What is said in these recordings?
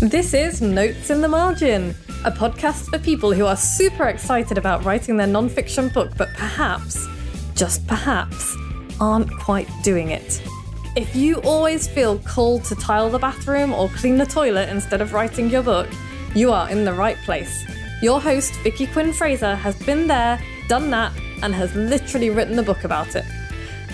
This is Notes in the Margin, a podcast for people who are super excited about writing their non-fiction book, but perhaps, just perhaps, aren't quite doing it. If you always feel called to tile the bathroom or clean the toilet instead of writing your book, you are in the right place. Your host, Vicky Quinn Fraser, has been there, done that, and has literally written the book about it.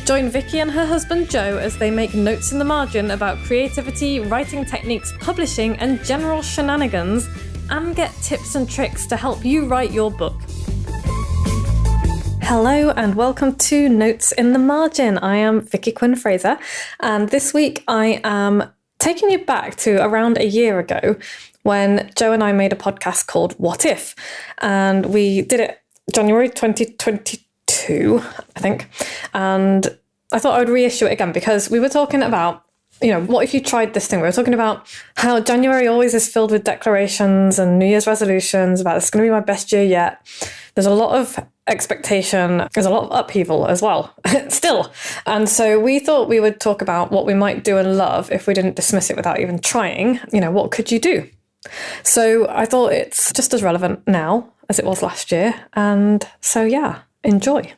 Join Vicky and her husband Joe as they make notes in the margin about creativity, writing techniques, publishing, and general shenanigans, and get tips and tricks to help you write your book. Hello and welcome to Notes in the Margin. I am Vicky Quinn Fraser, and this week I am taking you back to around a year ago when Joe and I made a podcast called What If? And we did it January 2022, I think. And I thought I would reissue it again because we were talking about, what if you tried this thing? We were talking about how January always is filled with declarations and New Year's resolutions about it's going to be my best year yet. There's a lot of expectation. There's a lot of upheaval as well, still. And so we thought we would talk about what we might do and love if we didn't dismiss it without even trying. What could you do? So I thought it's just as relevant now as it was last year. And so, yeah, enjoy.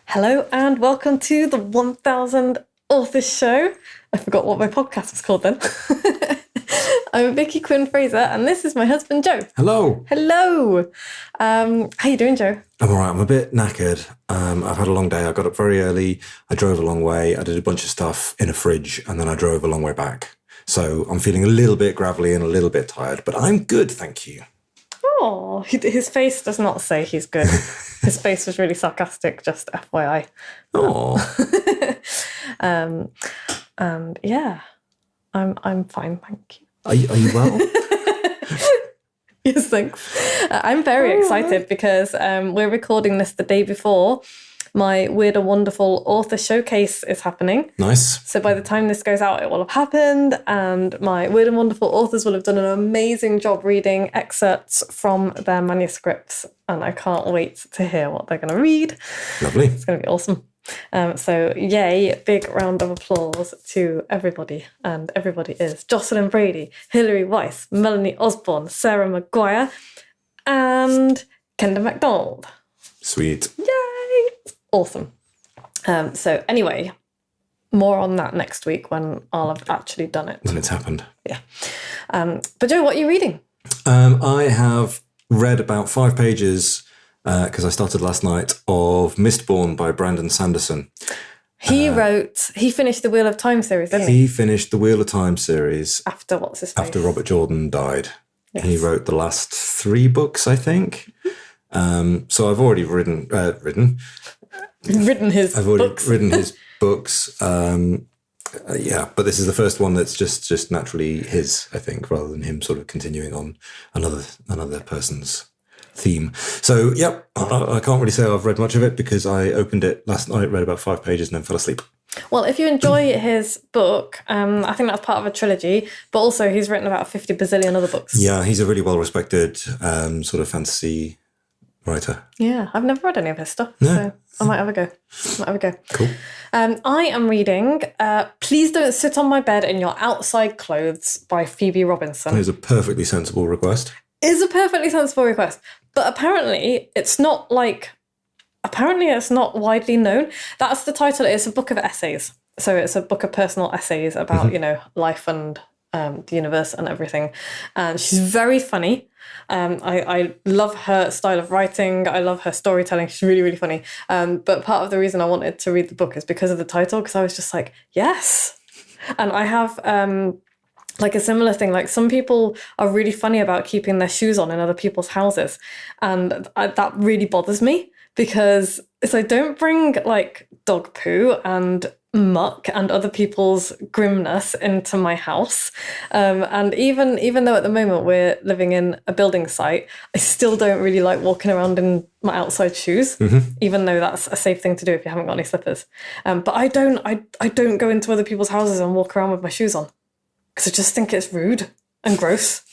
Hello and welcome to the 1000 Authors Show. I forgot what my podcast was called then. I'm Vicky Quinn Fraser and this is my husband Joe. Hello. Hello. How you doing, Joe? I'm all right. I'm a bit knackered. I've had a long day. I got up very early. I drove a long way. I did a bunch of stuff in a fridge and then I drove a long way back. So I'm feeling a little bit gravelly and a little bit tired, but I'm good, thank you. Oh, his face does not say he's good. His face was really sarcastic, just FYI. Oh. And yeah, I'm fine, thank you. Are you well? Yes, thanks. I'm very excited because we're recording this the day before my Weird and Wonderful Author Showcase is happening. Nice. So by the time this goes out, it will have happened, and my Weird and Wonderful authors will have done an amazing job reading excerpts from their manuscripts, and I can't wait to hear what they're going to read. Lovely. It's going to be awesome. So yay, big round of applause to everybody. And everybody is Jocelyn Brady, Hilary Weiss, Melanie Osborne, Sarah Maguire, and Kendra MacDonald. Sweet. Yay! Awesome. So anyway, more on that next week when I'll have actually done it. When it's happened. Yeah. But Joe, what are you reading? I have read about 5 pages, because I started last night, of Mistborn by Brandon Sanderson. He finished the Wheel of Time series, didn't he? He finished the Wheel of Time series. After what's his face? After Robert Jordan died. Yes. He wrote the last 3 books, I think. So I've already written his books. Yeah, but this is the first one that's just naturally his, I think, rather than him sort of continuing on another person's theme. So, yeah, I can't really say I've read much of it because I opened it last night, read about 5 pages and then fell asleep. Well, if you enjoy his book, I think that's part of a trilogy, but also he's written about 50 bazillion other books. Yeah, he's a really well-respected sort of fantasy writer. Yeah, I've never read any of his stuff, No. so I might have a go. Cool. I am reading Please Don't Sit on My Bed in Your Outside Clothes by Phoebe Robinson. It's a perfectly sensible request. Is a perfectly sensible request, but apparently it's not widely known. That's the title. It's a book of essays. So it's a book of personal essays about, life and the universe and everything. And she's very funny. I love her style of writing. I love her storytelling. She's really, really funny. But part of the reason I wanted to read the book is because of the title, because I was just like, yes. And I have like a similar thing. Like some people are really funny about keeping their shoes on in other people's houses. And that really bothers me because it's like, don't bring like dog poo and muck and other people's grimness into my house. And even though at the moment we're living in a building site, I still don't really like walking around in my outside shoes, even though that's a safe thing to do if you haven't got any slippers. But I don't go into other people's houses and walk around with my shoes on because I just think it's rude and gross.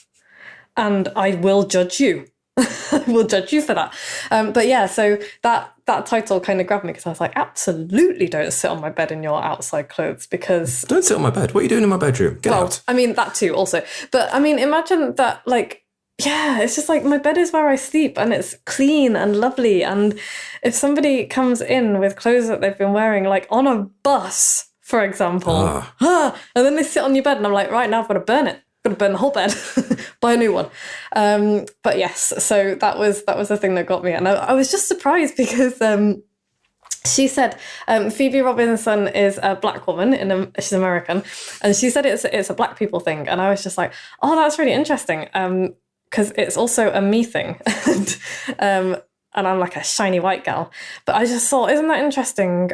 And I will judge you. I will judge you for that. But yeah, so that that title kind of grabbed me because I was like, absolutely don't sit on my bed in your outside clothes because... Don't sit on my bed. What are you doing in my bedroom? Get out. I mean, that too also. But I mean, imagine that, like, yeah, it's just like my bed is where I sleep and it's clean and lovely. And if somebody comes in with clothes that they've been wearing, like on a bus, for example, and then they sit on your bed and I'm like, right, now I've got to burn it. Got to burn the whole bed, buy a new one. But yes, so that was the thing that got me. And I was just surprised because she said Phoebe Robinson is a black woman, she's American, and she said it's a black people thing. And I was just like, oh, that's really interesting. Because it's also a me thing. And I'm like a shiny white gal. But I just thought, isn't that interesting?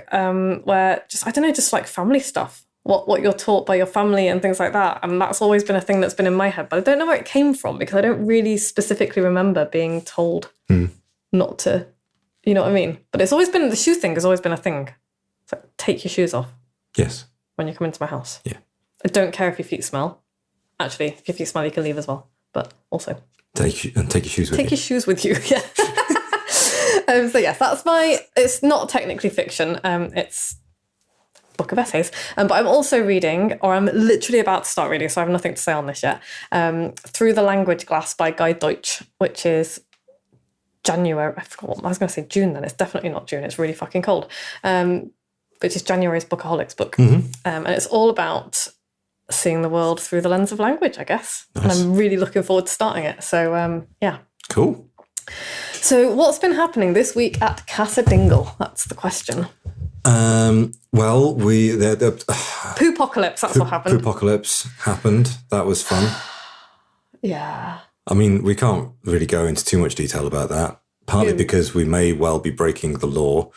Where just, I don't know, just like family stuff. What you're taught by your family and things like that. And that's always been a thing that's been in my head. But I don't know where it came from because I don't really specifically remember being told not to, you know what I mean? But it's always been, the shoe thing has always been a thing. It's like, take your shoes off. Yes. When you come into my house. Yeah. I don't care if your feet smell. Actually, if your feet smell, you can leave as well. But also. Take your shoes with you. Take your shoes with you, yeah. So yes, that's it's not technically fiction. It's book of essays, but I'm also reading, or I'm literally about to start reading, so I have nothing to say on this yet, Through the Language Glass by Guy Deutsch, which is January, I forgot what I was going to say, June then, it's definitely not June, it's really fucking cold, which is January's Bookaholics book, and it's all about seeing the world through the lens of language, I guess, nice. And I'm really looking forward to starting it, so yeah. Cool. So what's been happening this week at Casa Dingle? That's the question. Well, Poopocalypse, that's what happened. Poopocalypse happened. That was fun. Yeah. I mean, we can't really go into too much detail about that, partly because we may well be breaking the law.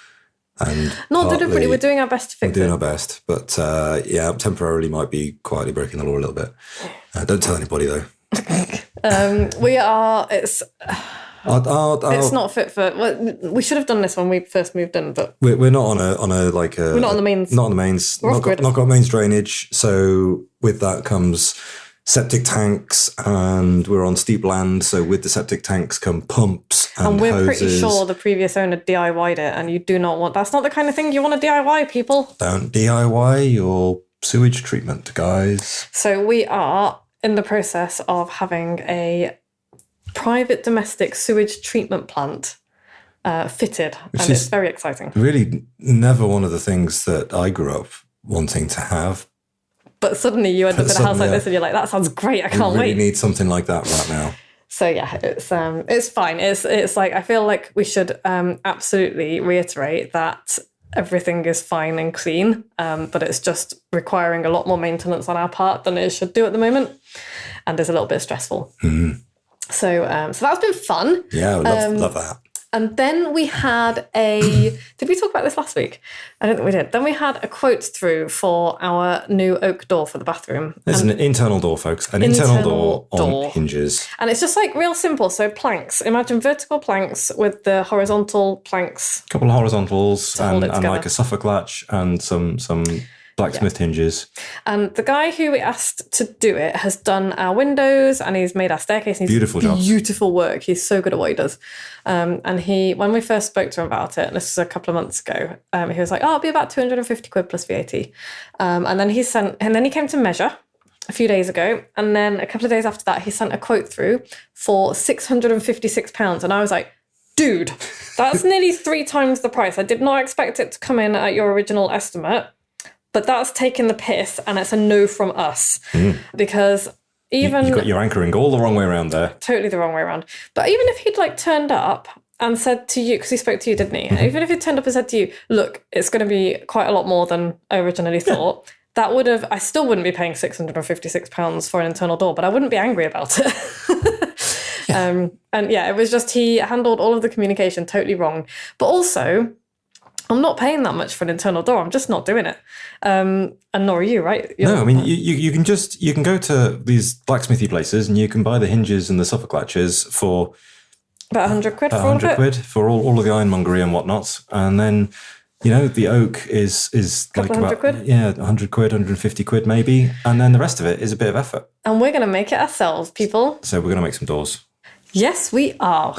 And not deliberately, we're doing our best to fix it. We're doing our best, but temporarily might be quietly breaking the law a little bit. Don't tell anybody, though. It's not fit for. Well, we should have done this when we first moved in, but we're not on a we're not on the mains. Not on the mains. Not got mains drainage. So with that comes septic tanks, and we're on steep land. So with the septic tanks come pumps and we're hoses. Pretty sure the previous owner DIY'd it, and you do not want. That's not the kind of thing you want to DIY, people. Don't DIY your sewage treatment, guys. So we are in the process of having a private domestic sewage treatment plant fitted, and it's very exciting. Really never one of the things that I grew up wanting to have. But suddenly you end up in a house like this and you're like, that sounds great, I can't wait. We need something like that right now. So yeah, it's fine. It's like, I feel like we should absolutely reiterate that everything is fine and clean, but it's just requiring a lot more maintenance on our part than it should do at the moment, and is a little bit stressful. Mm. So that's been fun. Yeah, I love that. And then we had did we talk about this last week? I don't think we did. Then we had a quote through for our new oak door for the bathroom. There's an internal door, folks. An internal door on hinges. And it's just like real simple. So planks. Imagine vertical planks with the horizontal planks. A couple of horizontals and like a Suffolk latch and some blacksmith hinges. And the guy who we asked to do it has done our windows and he's made our staircase. And beautiful job. Beautiful work. He's so good at what he does. And when we first spoke to him about it, and this was a couple of months ago, he was like, oh, it'll be about 250 quid plus VAT. And then he came to measure a few days ago. And then a couple of days after that, he sent a quote through for £656. And I was like, dude, that's nearly 3 times the price. I did not expect it to come in at your original estimate. But that's taking the piss, and it's a no from us. Because even... You got your anchoring all the wrong way around there. Totally the wrong way around. But even if he'd turned up and said to you, because he spoke to you, didn't he? Mm-hmm. Even if he'd turned up and said to you, look, it's going to be quite a lot more than I originally thought, that would have... I still wouldn't be paying £656 for an internal door, but I wouldn't be angry about it. And yeah, it was just he handled all of the communication totally wrong. But also... I'm not paying that much for an internal door. I'm just not doing it. And nor are you, right? No, I mean, you can go to these blacksmithy places and you can buy the hinges and the Suffolk latches for... About 100 quid for all of it? 100 quid for all of the ironmongery and whatnot. And then, the oak is like about... 100 quid? Yeah, 100 quid, 150 quid maybe. And then the rest of it is a bit of effort. And we're going to make it ourselves, people. So we're going to make some doors. Yes, we are.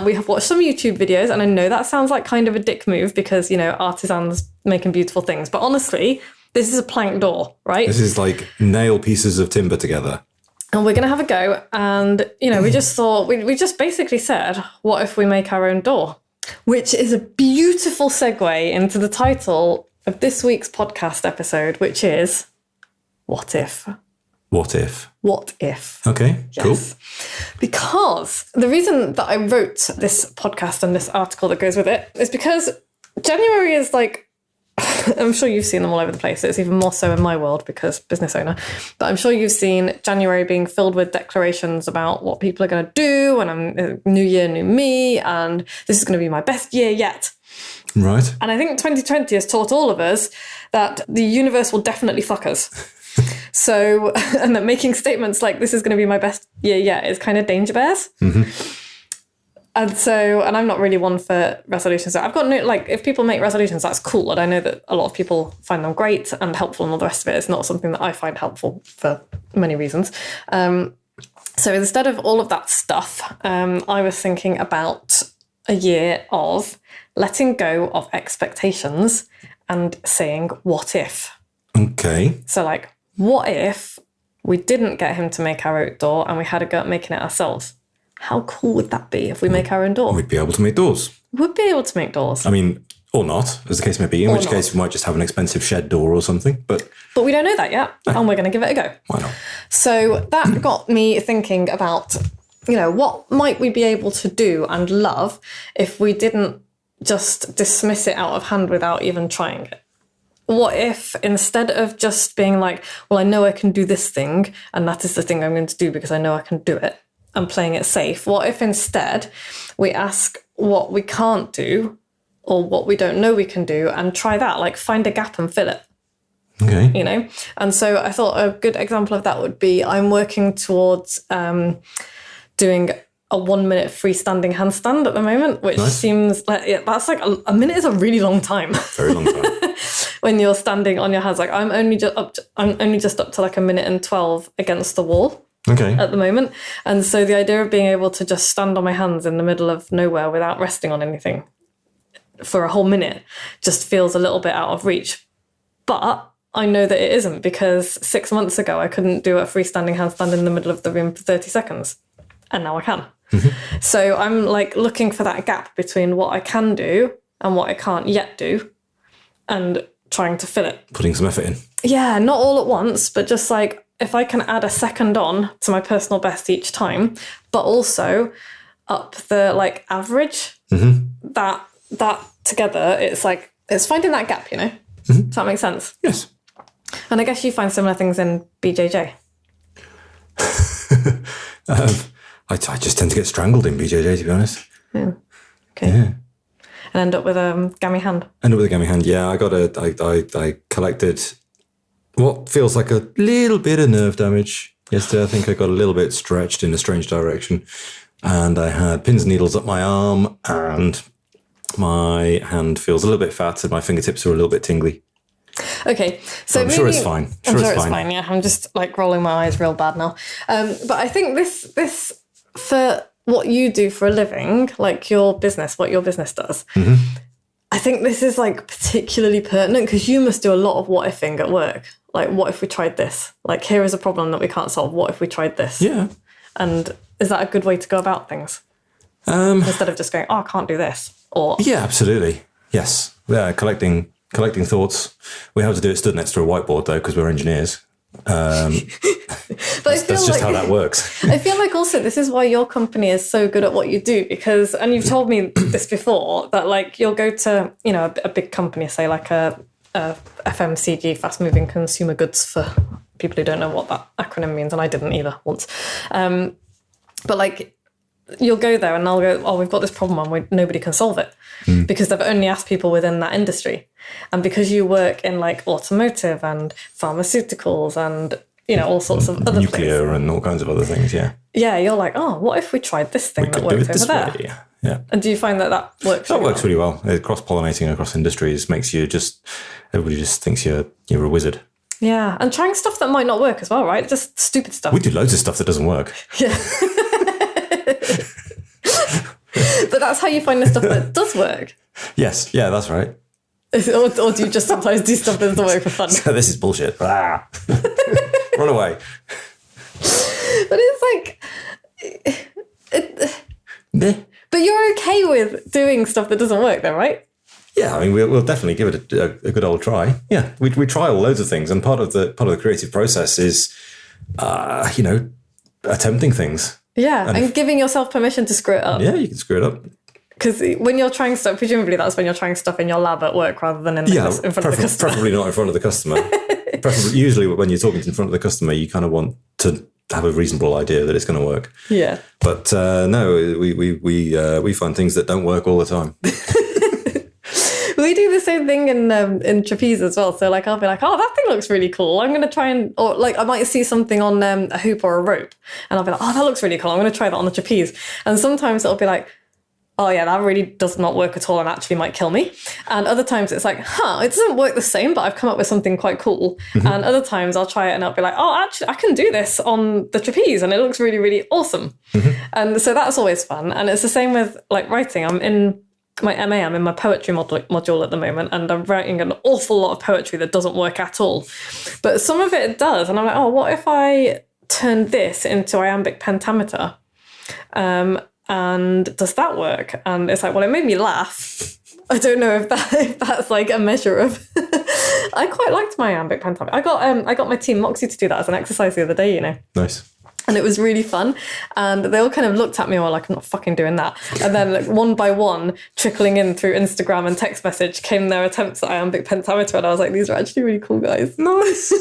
We have watched some YouTube videos, and I know that sounds like kind of a dick move because, artisans making beautiful things. But honestly, this is a plank door, right? This is like nail pieces of timber together. And we're going to have a go. And, we just thought, we just basically said, what if we make our own door? Which is a beautiful segue into the title of this week's podcast episode, which is, What If? What if? What if? Okay, yes. Cool. Because the reason that I wrote this podcast and this article that goes with it is because January is like, I'm sure you've seen them all over the place. It's even more so in my world because business owner. But I'm sure you've seen January being filled with declarations about what people are going to do, and I'm new year, new me, and this is going to be my best year yet. Right. And I think 2020 has taught all of us that the universe will definitely fuck us. So, and that making statements like this is going to be my best year yet is kind of danger bears. Mm-hmm. And I'm not really one for resolutions. I've got if people make resolutions, that's cool. And I know that a lot of people find them great and helpful and all the rest of it. It's not something that I find helpful for many reasons. So instead of all of that stuff, I was thinking about a year of letting go of expectations and saying, what if? Okay. So what if we didn't get him to make our own door and we had a go at making it ourselves? How cool would that be if we make our own door? We'd be able to make doors. We'd be able to make doors. I mean, or not, as the case may be, in which case we might just have an expensive shed door or something. But we don't know that yet, and we're going to give it a go. Why not? So that got me thinking about, what might we be able to do and love if we didn't just dismiss it out of hand without even trying it? What if instead of just being like, well, I know I can do this thing, and that is the thing I'm going to do because I know I can do it, and playing it safe, what if instead we ask what we can't do or what we don't know we can do and try that, find a gap and fill it? Okay. And so I thought a good example of that would be I'm working towards doing a 1 minute freestanding handstand at the moment, which seems like, that's like a minute is a really long time. Very long time. When you're standing on your hands, I'm only just up to like a minute and 12 against the wall. Okay. At the moment. And so the idea of being able to just stand on my hands in the middle of nowhere without resting on anything for a whole minute just feels a little bit out of reach. But I know that it isn't, because 6 months ago I couldn't do a freestanding handstand in the middle of the room for 30 seconds. And now I can. Mm-hmm. So I'm looking for that gap between what I can do and what I can't yet do and trying to fill it. Putting some effort in. Yeah, not all at once, but just if I can add a second on to my personal best each time, but also up the average, that together, it's finding that gap, Does that make sense? Yes. And I guess you find similar things in BJJ. I just tend to get strangled in BJJ, to be honest. Yeah. Okay. Yeah. And end up with a gammy hand. Yeah. I collected what feels like a little bit of nerve damage. Yesterday, I think I got a little bit stretched in a strange direction, and I had pins and needles up my arm, and my hand feels a little bit fat, and my fingertips are a little bit tingly. Okay, so I'm sure it's fine. I'm sure it's fine. Yeah, I'm just rolling my eyes real bad now. But I think this for what you do for a living, your business, what your business does. Mm-hmm. I think this is particularly pertinent because you must do a lot of what ifing at work. What if we tried this? Here is a problem that we can't solve. What if we tried this? Yeah. And is that a good way to go about things? Instead of just going, I can't do this. Or yeah, absolutely. Yes. Yeah, collecting thoughts. We have to do it stood next to a whiteboard though, because we're engineers. But that's just how that works. I feel also this is why your company is so good at what you do, because, and you've told me this before, that you'll go to, a big company, say a FMCG, fast moving consumer goods, for people who don't know what that acronym means, and I didn't either once. But you'll go there and they'll go, we've got this problem and nobody can solve it because they've only asked people within that industry. And because you work in automotive and pharmaceuticals and, all sorts of other nuclear things. And all kinds of other things, yeah. Yeah, you're what if we tried this thing that works over there? Way, yeah. And do you find that works? That works really well. Cross-pollinating across industries makes you everybody just thinks you're a wizard. Yeah, and trying stuff that might not work as well, right? Just stupid stuff. We do loads of stuff that doesn't work. Yeah. But that's how you find the stuff that does work. Yes, yeah, that's right. Or do you just sometimes do stuff that doesn't work for fun? So this is bullshit. Run away. But it's but you're okay with doing stuff that doesn't work, though, right? Yeah, I mean, we'll definitely give it a good old try. Yeah, we trial loads of things, and part of the creative process is, attempting things. Yeah, and giving yourself permission to screw it up. Yeah, you can screw it up. Because when you're trying stuff, presumably that's when you're trying stuff in your lab at work rather than in front of the customer. Preferably not in front of the customer. Usually when you're talking in front of the customer, you kind of want to have a reasonable idea that it's going to work. Yeah. But no, we find things that don't work all the time. We do the same thing in trapeze as well. So like I'll be like, oh, that thing looks really cool. I'm going to try or like I might see something on a hoop or a rope and I'll be like, oh, that looks really cool. I'm going to try that on the trapeze. And sometimes it'll be like, oh yeah, that really does not work at all and actually might kill me. And other times it's like, it doesn't work the same, but I've come up with something quite cool. Mm-hmm. And other times I'll try it and I'll be like, oh, actually, I can do this on the trapeze and it looks really, really awesome. Mm-hmm. And so that's always fun. And it's the same with like writing. I'm in my MA, I'm in my poetry module at the moment, and I'm writing an awful lot of poetry that doesn't work at all. But some of it does. And I'm like, oh, what if I turn this into iambic pentameter? And does that work? And it's like, well, it made me laugh. I don't know if that's like a measure of. I quite liked my iambic pentameter. I got my team Moxie to do that as an exercise the other day. You know. Nice. And it was really fun. And they all kind of looked at me and were like, I'm not fucking doing that. And then like, one by one, trickling in through Instagram and text message came their attempts at iambic pentameter. And I was like, these are actually really cool guys. Nice.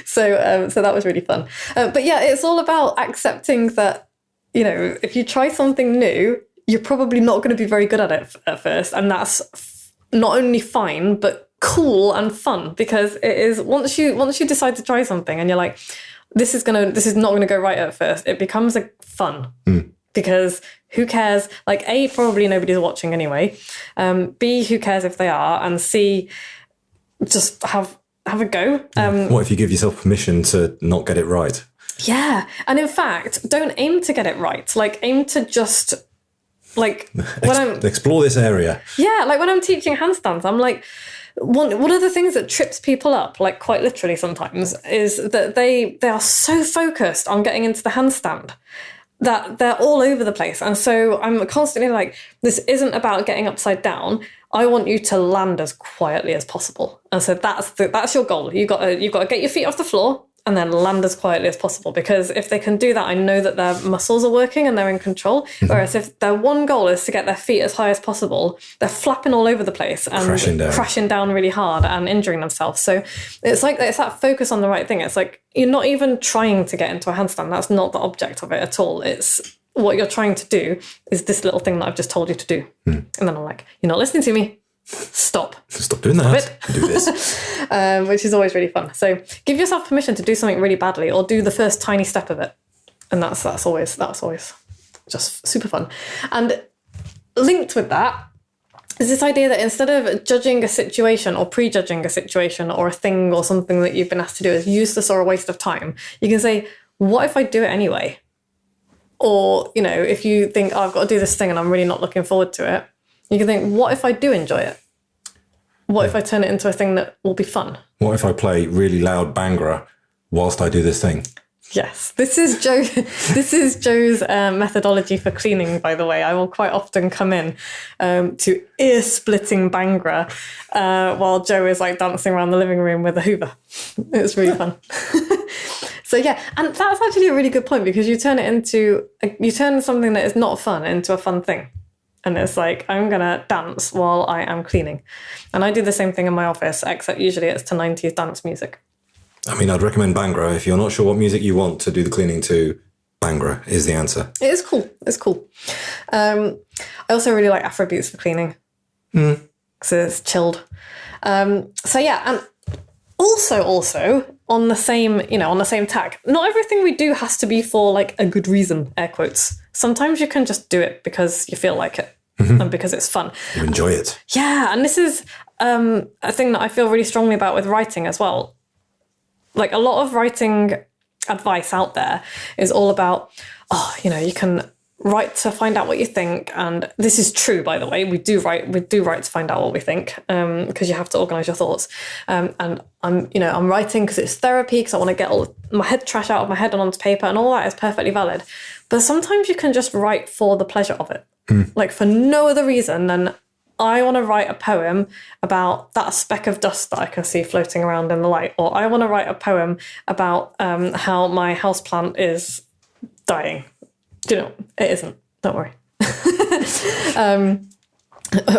So that was really fun. But yeah, it's all about accepting that, you know, if you try something new, you're probably not going to be very good at it at first. And that's not only fine, but cool and fun, because it is once you decide to try something and you're like, this is not gonna go right at first, it becomes a fun. Because who cares? Like A, probably nobody's watching anyway. B, who cares if they are? And C, just have a go. What if you give yourself permission to not get it right? Yeah, and in fact, don't aim to get it right. Like aim to just like explore this area. Yeah, like when I'm teaching handstands, I'm like, one of the things that trips people up, like quite literally sometimes, is that they are so focused on getting into the handstand that they're all over the place. And so I'm constantly like, this isn't about getting upside down. I want you to land as quietly as possible. And so that's your goal. You've got to get your feet off the floor and then land as quietly as possible. Because if they can do that, I know that their muscles are working and they're in control. Mm-hmm. Whereas if their one goal is to get their feet as high as possible, they're flapping all over the place and crashing down really hard and injuring themselves. So it's that focus on the right thing. It's like, you're not even trying to get into a handstand. That's not the object of it at all. It's what you're trying to do is this little thing that I've just told you to do. And then I'm like, you're not listening to me. Stop doing that. Do this. Which is always really fun. So give yourself permission to do something really badly, or do the first tiny step of it, and that's always just super fun. And linked with that is this idea that instead of judging a situation or prejudging a situation or a thing or something that you've been asked to do as useless or a waste of time, you can say, what if I do it anyway? Or, you know, if you think, oh, I've got to do this thing and I'm really not looking forward to it, you can think, what if I do enjoy it? What if I turn it into a thing that will be fun? What if I play really loud Bhangra whilst I do this thing? Yes, this is Joe. This is Joe's methodology for cleaning, by the way. I will quite often come in to ear-splitting Bhangra while Joe is like dancing around the living room with a Hoover. It's really fun. So yeah, and that's actually a really good point, because you turn something that is not fun into a fun thing. And it's like, I'm going to dance while I am cleaning. And I do the same thing in my office, except usually it's to 90s dance music. I mean, I'd recommend Bhangra. If you're not sure what music you want to do the cleaning to, Bhangra is the answer. It is cool. It's cool. I also really like Afrobeats for cleaning. Because it's chilled. So yeah, and also on the same tack, not everything we do has to be for like a good reason, air quotes. Sometimes you can just do it because you feel like it and because it's fun. You enjoy it. Yeah, and this is a thing that I feel really strongly about with writing as well. Like a lot of writing advice out there is all about, you can write to find out what you think. And this is true, by the way. We do write to find out what we think, because you have to organize your thoughts. And I'm writing because it's therapy, because I want to get all my head trash out of my head and onto paper, and all that is perfectly valid. But sometimes you can just write for the pleasure of it, like for no other reason than I want to write a poem about that speck of dust that I can see floating around in the light, or I want to write a poem about how my houseplant is dying. Do you know, it isn't. Don't worry.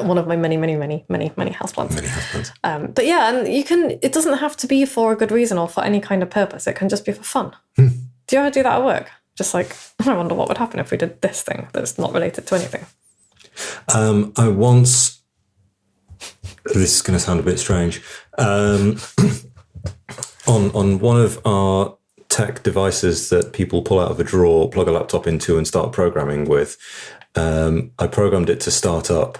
One of my many houseplants. Many houseplants. But yeah, and it doesn't have to be for a good reason or for any kind of purpose. It can just be for fun. Do you ever do that at work? Just like, I wonder what would happen if we did this thing that's not related to anything. I once, this is going to sound a bit strange, on one of our tech devices that people pull out of a drawer, plug a laptop into and start programming with, I programmed it to start up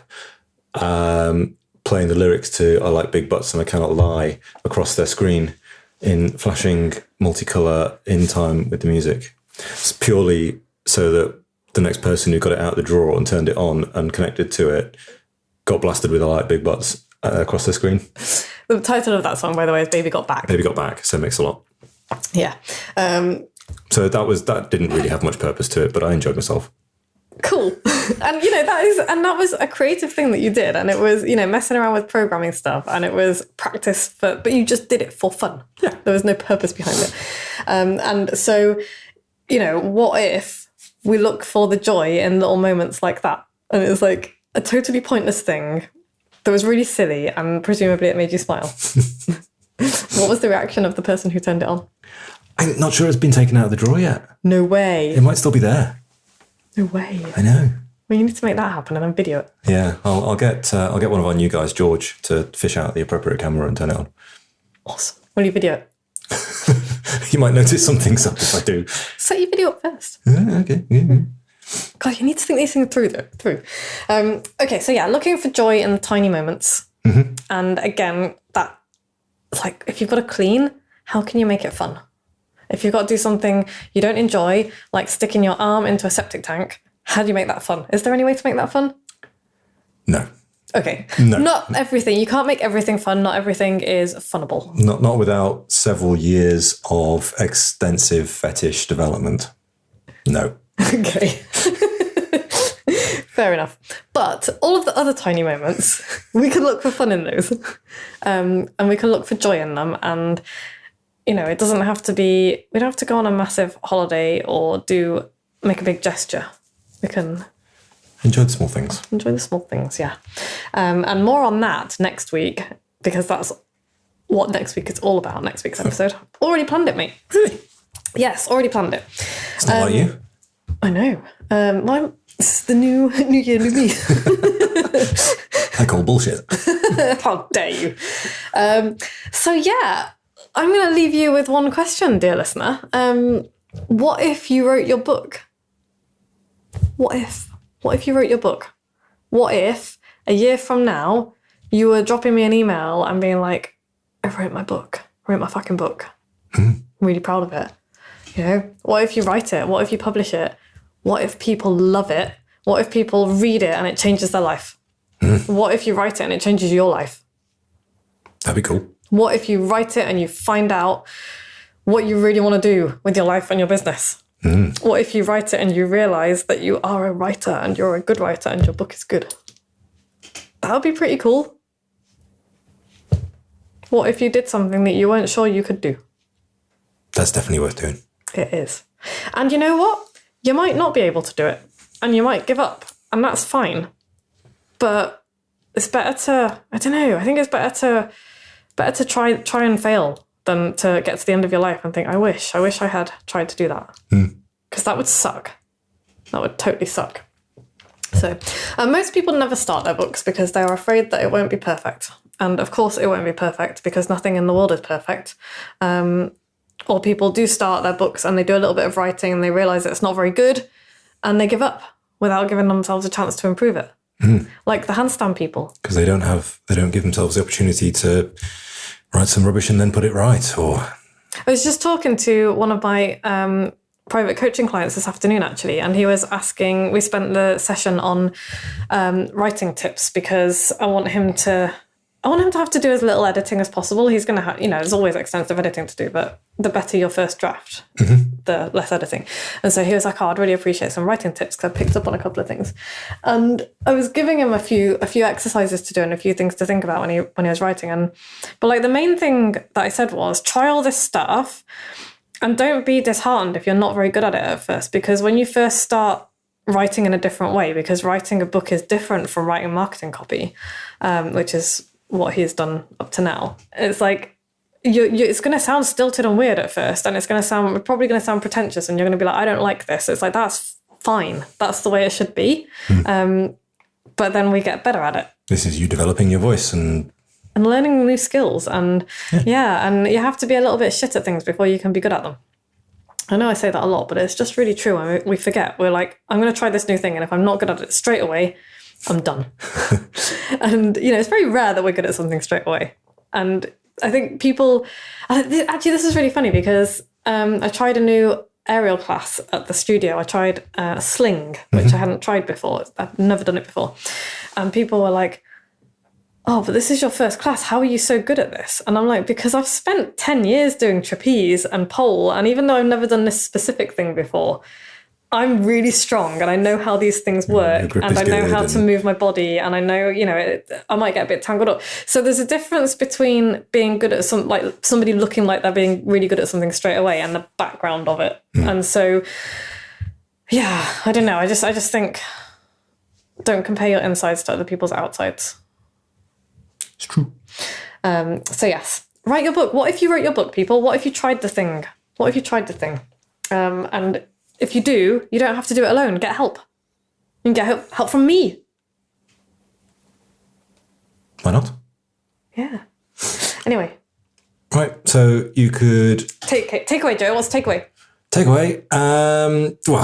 playing the lyrics to I Like Big Butts and I Cannot Lie across their screen in flashing multicolour in time with the music. It's purely so that the next person who got it out of the drawer and turned it on and connected to it got blasted with I Like Big Butts across the screen. The title of that song, by the way, is Baby Got Back. Baby Got Back, so Mix-a-Lot. Yeah. So that didn't really have much purpose to it, but I enjoyed myself. Cool. And that was a creative thing that you did, and it was, messing around with programming stuff, and it was practice but you just did it for fun. Yeah. There was no purpose behind it. And so, what if we look for the joy in little moments like that? And it was like a totally pointless thing that was really silly, and presumably it made you smile. What was the reaction of the person who turned it on? I'm not sure it's been taken out of the drawer yet. No way. It might still be there. No way. I know. Well, you need to make that happen and then video it. Yeah, I'll get one of our new guys, George, to fish out the appropriate camera and turn it on. Awesome. Will you video it? You might notice some things up if I do. Set your video up first. Okay. Yeah. God, you need to think these things through. Okay, so yeah, looking for joy in the tiny moments. Mm-hmm. And again, that, like, if you've got to clean, how can you make it fun? If you've got to do something you don't enjoy, like sticking your arm into a septic tank, how do you make that fun? Is there any way to make that fun? No. Okay. No. Not everything. You can't make everything fun. Not everything is funnable. Not without several years of extensive fetish development. No. Okay. Fair enough. But all of the other tiny moments, we can look for fun in those. And we can look for joy in them. And, it doesn't have to be, we don't have to go on a massive holiday or make a big gesture. We can enjoy the small things. Enjoy the small things, yeah. And more on that next week, because that's what next week is all about, next week's episode. Already planned it, mate. Really? Yes, already planned it. It's not like you. I know. It's the new year, new me. I call bullshit. How dare you? So yeah, I'm going to leave you with one question, dear listener. What if you wrote your book? What if? What if you wrote your book? What if a year from now you were dropping me an email and being like, I wrote my book. I wrote my fucking book. I'm really proud of it. What if you write it? What if you publish it? What if people love it? What if people read it and it changes their life? What if you write it and it changes your life? That'd be cool. What if you write it and you find out what you really want to do with your life and your business? What if you write it and you realise that you are a writer and you're a good writer and your book is good? That would be pretty cool. What if you did something that you weren't sure you could do? That's definitely worth doing. It is. And you know what? You might not be able to do it and you might give up, and that's fine. But it's better to, I don't know, I think it's better to try and fail than to get to the end of your life and think, I wish I had tried to do that. Because that would suck. That would totally suck. So most people never start their books because they are afraid that it won't be perfect. And of course it won't be perfect because nothing in the world is perfect. Or people do start their books and they do a little bit of writing and they realise that it's not very good and they give up without giving themselves a chance to improve it. Like the handstand people. Because they don't give themselves the opportunity to write some rubbish and then put it right. Or I was just talking to one of my private coaching clients this afternoon, actually, and he was asking, we spent the session on writing tips because I want him to have to do as little editing as possible. He's going to have, there's always extensive editing to do, but the better your first draft, the less editing. And so he was like, I'd really appreciate some writing tips because I picked up on a couple of things. And I was giving him a few exercises to do and a few things to think about when he was writing. But like the main thing that I said was try all this stuff and don't be disheartened if you're not very good at it at first, because when you first start writing in a different way, because writing a book is different from writing marketing copy, which is what he's done up to now. It's like it's going to sound stilted and weird at first, and it's probably going to sound pretentious, and you're going to be like, I don't like this. It's like, that's fine. That's the way it should be. But then we get better at it. This is you developing your voice and learning new skills. And and you have to be a little bit shit at things before you can be good at them. I know I say that a lot, but it's just really true. And we forget. We're like, I'm going to try this new thing, and if I'm not good at it straight away, I'm done. And, it's very rare that we're good at something straight away. And I think people... Actually, this is really funny because I tried a new aerial class at the studio. I tried sling, which I hadn't tried before. I've never done it before. And people were like, oh, but this is your first class. How are you so good at this? And I'm like, because I've spent 10 years doing trapeze and pole. And even though I've never done this specific thing before, I'm really strong and I know how these things work and I know how to move my body and I know, I might get a bit tangled up. So there's a difference between being good at somebody looking like they're being really good at something straight away and the background of it. And so, I don't know. I just think don't compare your insides to other people's outsides. It's true. So yes, write your book. What if you wrote your book, people? What if you tried the thing? And if you do, you don't have to do it alone. Get help. You can get help from me. Why not? Yeah. Anyway. Right, so you could... Takeaway, Joe. What's takeaway? Takeaway.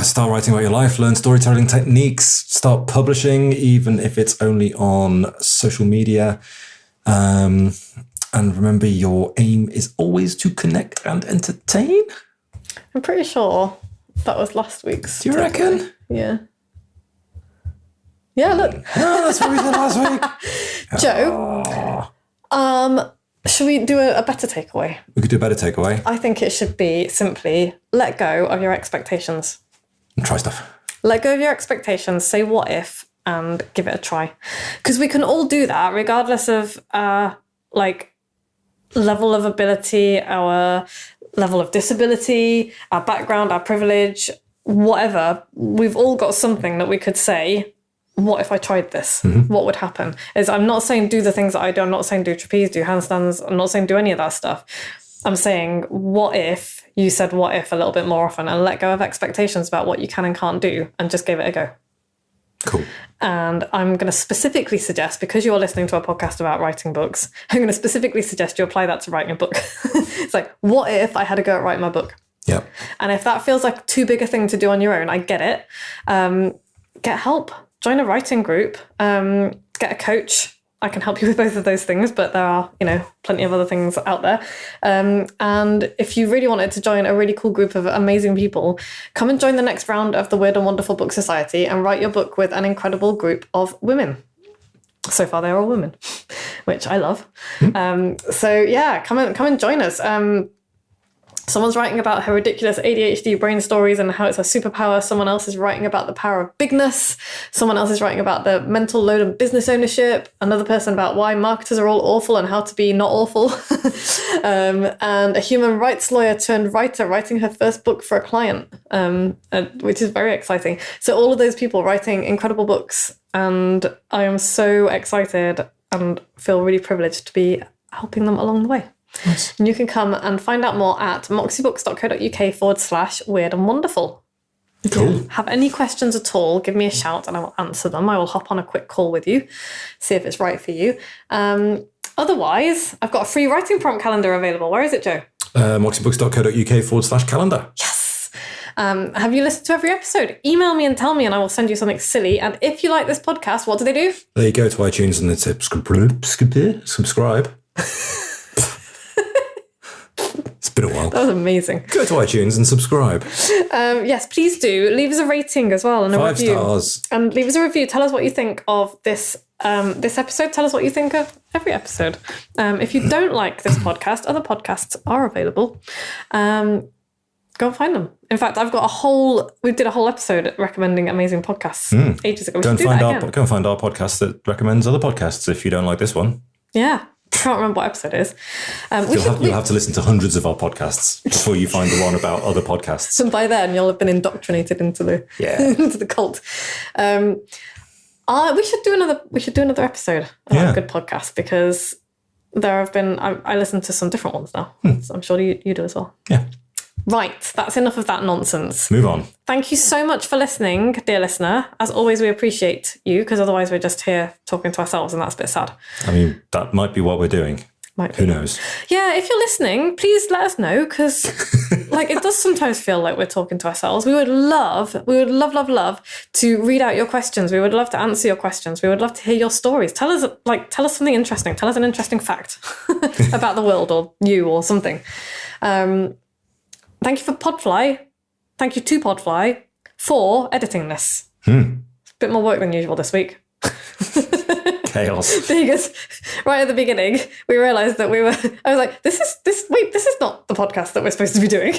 Start writing about your life, learn storytelling techniques, start publishing, even if it's only on social media. And remember, your aim is always to connect and entertain. I'm pretty sure that was last week's. Do you reckon? Yeah. Yeah, look. Oh, that's what we did last week. Joe, should we do a better takeaway? We could do a better takeaway. I think it should be simply let go of your expectations. And try stuff. Let go of your expectations, say what if, and give it a try. Because we can all do that regardless of level of ability, our level of disability, our background, our privilege, whatever. We've all got something that we could say, what if I tried this? What would happen? I'm not saying do the things that I do. I'm not saying do trapeze, do handstands. I'm not saying do any of that stuff. I'm saying, what if you said what if a little bit more often and let go of expectations about what you can and can't do and just give it a go. Cool. And I'm going to specifically suggest, because you're listening to a podcast about writing books, I'm going to specifically suggest you apply that to writing a book. It's like, what if I had to go at writing my book? Yeah. And if that feels like too big a thing to do on your own, I get it. Get help. Join a writing group. Get a coach. I can help you with both of those things, but there are, plenty of other things out there. And if you really wanted to join a really cool group of amazing people, come and join the next round of the Weird and Wonderful Book Society and write your book with an incredible group of women. So far, they're all women, which I love. So yeah, come and join us. Someone's writing about her ridiculous ADHD brain stories and how it's a superpower. Someone else is writing about the power of bigness. Someone else is writing about the mental load of business ownership. Another person about why marketers are all awful and how to be not awful. And a human rights lawyer turned writer writing her first book for a client, which is very exciting. So all of those people writing incredible books. And I am so excited and feel really privileged to be helping them along the way. Nice. And you can come and find out more at moxiebooks.co.uk/weird and wonderful. Cool. Have any questions at all, give me a shout and I will answer them. I will hop on a quick call with you, see if it's right for you. Otherwise, I've got a free writing prompt calendar available. Where is it, Joe? moxiebooks.co.uk/calendar. Yes. Have you listened to every episode? Email me and tell me and I will send you something silly. And if you like this podcast, what do they do? They go to iTunes and they subscribe. been a while. That was amazing. Go to iTunes and subscribe. Yes, please do. Leave us a rating as well and a 5 review. stars. And leave us a review. Tell us what you think of this episode. Tell us what you think of every episode. If you don't like this podcast, other podcasts are available. Go and find them. In fact, we did a whole episode recommending amazing podcasts ages ago. Go and find our podcast that recommends other podcasts if you don't like this one. Yeah. Can't remember what episode it is. You'll have to listen to hundreds of our podcasts before you find the one about other podcasts. And by then, you'll have been indoctrinated into the into the cult. We should do another episode about a good podcast, because there have been. I listened to some different ones now. So I'm sure you do as well. Yeah. Right, that's enough of that nonsense. Move on. Thank you so much for listening, dear listener. As always, we appreciate you, because otherwise we're just here talking to ourselves, and that's a bit sad. I mean, that might be what we're doing. Who knows? Yeah, if you're listening, please let us know, because it does sometimes feel like we're talking to ourselves. We would love to read out your questions. We would love to answer your questions. We would love to hear your stories. Tell us something interesting. Tell us an interesting fact about the world or you or something. Thank you for Podfly. Thank you to Podfly for editing this. It's a bit more work than usual this week. Chaos. Because right at the beginning, we realised that I was like, this is not the podcast that we're supposed to be doing.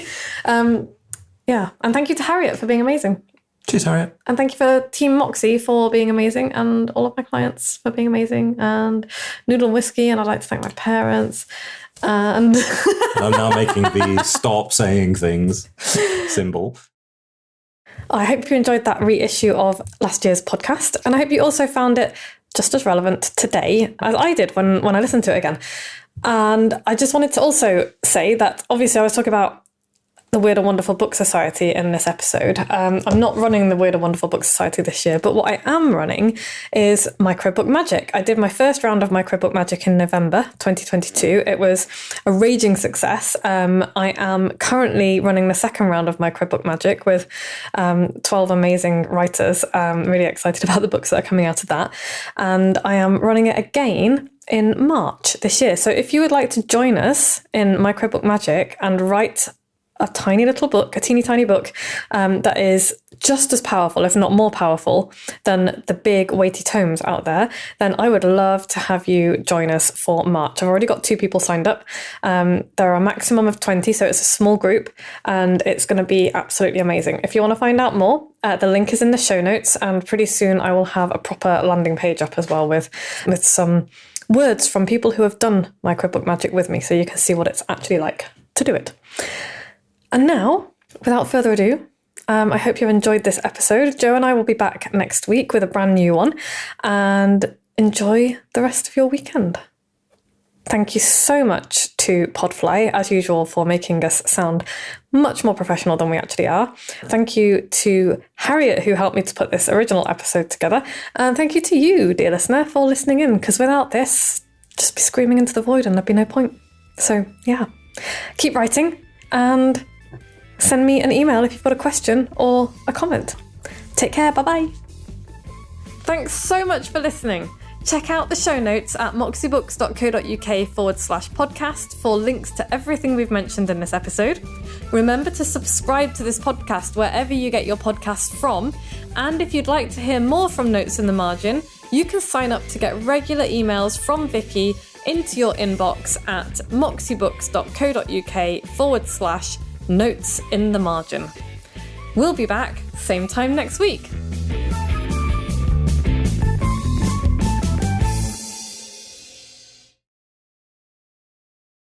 Yeah. And thank you to Harriet for being amazing. Cheers, Harriet. And thank you for Team Moxie for being amazing, and all of my clients for being amazing, and Noodle and Whiskey, and I'd like to thank my parents. And I'm now making the stop saying things symbol. I hope you enjoyed that reissue of last year's podcast, and I hope you also found it just as relevant today as I did when I listened to it again. And I just wanted to also say that obviously I was talking about the Weird and Wonderful Book Society in this episode. I'm not running the Weird and Wonderful Book Society this year, but what I am running is Microbook Magic. I did my first round of Microbook Magic in November 2022. It was a raging success. I am currently running the second round of Microbook Magic with 12 amazing writers. I'm really excited about the books that are coming out of that. And I am running it again in March this year. So if you would like to join us in Microbook Magic and write a tiny little book, a teeny tiny book that is just as powerful, if not more powerful, than the big weighty tomes out there, then I would love to have you join us for March. I've already got 2 people signed up. There are a maximum of 20, so it's a small group, and it's going to be absolutely amazing. If you want to find out more, the link is in the show notes, and pretty soon I will have a proper landing page up as well with some words from people who have done Microbook Magic with me, so you can see what it's actually like to do it. And now, without further ado, I hope you've enjoyed this episode. Joe and I will be back next week with a brand new one, and enjoy the rest of your weekend. Thank you so much to Podfly, as usual, for making us sound much more professional than we actually are. Thank you to Harriet, who helped me to put this original episode together. And thank you to you, dear listener, for listening in, because without this, just be screaming into the void and there'd be no point. So, yeah, keep writing and send me an email if you've got a question or a comment. Take care. Bye-bye. Thanks so much for listening. Check out the show notes at moxiebooks.co.uk/podcast for links to everything we've mentioned in this episode. Remember to subscribe to this podcast wherever you get your podcasts from. And if you'd like to hear more from Notes in the Margin, you can sign up to get regular emails from Vicky into your inbox at moxiebooks.co.uk/notes in the margin. We'll be back same time next week.